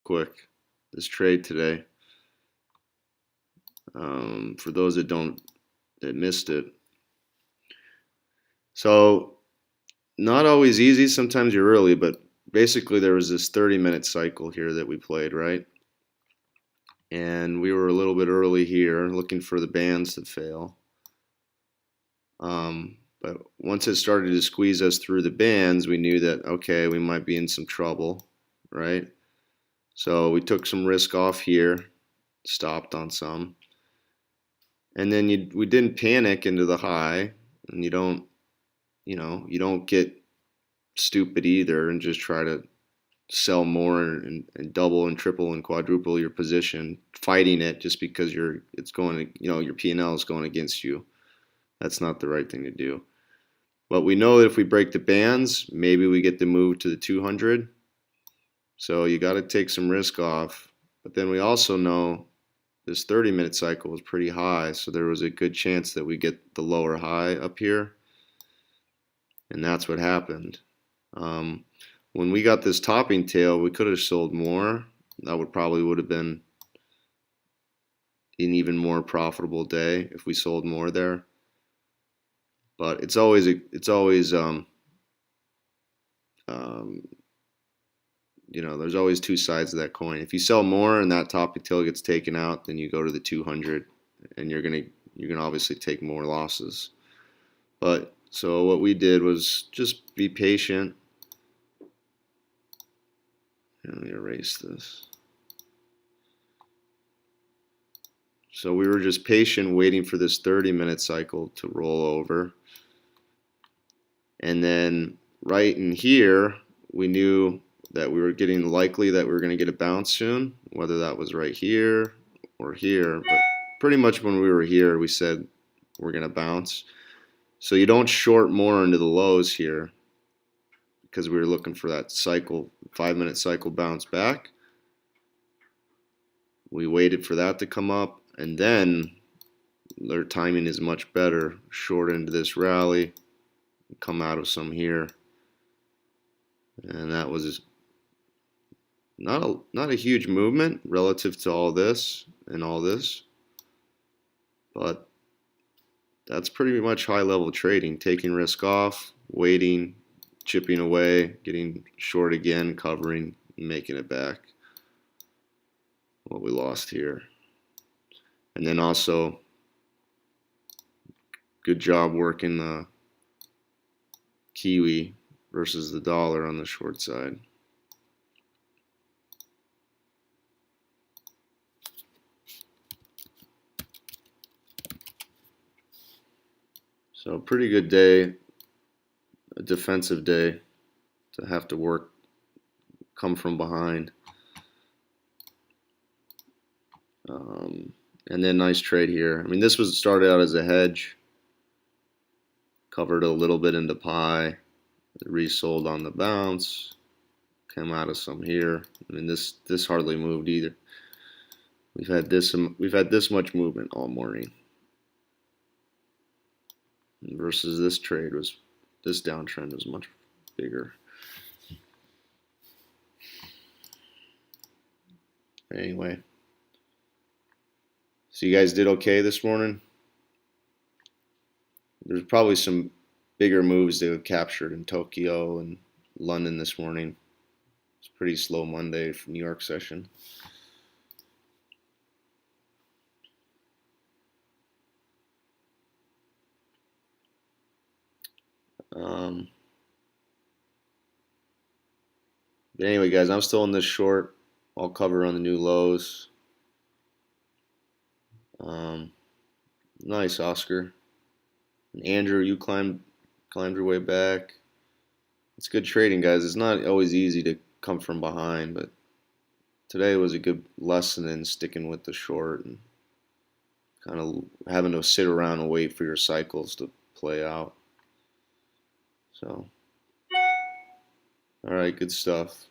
quick this trade today. For those that missed it. So not always easy. Sometimes you're early, but basically there was this 30-minute cycle here that we played, right? And we were a little bit early here, looking for the bands to fail. But once it started to squeeze us through the bands, we knew that, okay, we might be in some trouble, right? So we took some risk off here, stopped on some. And then we didn't panic into the high, and you don't get stupid either and just try to sell more and double and triple and quadruple your position, fighting it just because your P&L is going against you. That's not the right thing to do. But we know that if we break the bands, maybe we get the move to the 200. So you got to take some risk off. But then we also know this 30-minute cycle was pretty high, so there was a good chance that we get the lower high up here. And that's what happened. When we got this topping tail, we could have sold more. That would have been an even more profitable day if we sold more there. But there's always two sides of that coin. If you sell more and that topping tail gets taken out, then you go to the 200, and you're gonna obviously take more losses. But so what we did was just be patient. Let me erase this. So we were just patient, waiting for this 30-minute cycle to roll over. And then right in here, we knew that we were getting likely that we were going to get a bounce soon, whether that was right here or here. But pretty much when we were here, we said we're going to bounce. So you don't short more into the lows here, because we were looking for that cycle, 5-minute cycle bounce back. We waited for that to come up, and then their timing is much better. Short into this rally, come out of some here, and that was not a huge movement relative to all this and all this, but that's pretty much high-level trading, taking risk off, waiting, chipping away, getting short again, covering, making it back. What we lost here. And then also, good job working the Kiwi versus the dollar on the short side. So pretty good day, a defensive day to have to come from behind. And then nice trade here. I mean, this was started out as a hedge, covered a little bit into pie, resold on the bounce, came out of some here. I mean, this hardly moved either. We've had this much movement all morning. Versus this downtrend was much bigger. Anyway, so you guys did okay this morning. There's probably some bigger moves they have captured in Tokyo and London this morning. It's a pretty slow Monday for New York session. But anyway, guys, I'm still in this short. I'll cover on the new lows. Nice, Oscar. And Andrew, you climbed your way back. It's good trading, guys. It's not always easy to come from behind, but today was a good lesson in sticking with the short and kind of having to sit around and wait for your cycles to play out. So, all right, good stuff.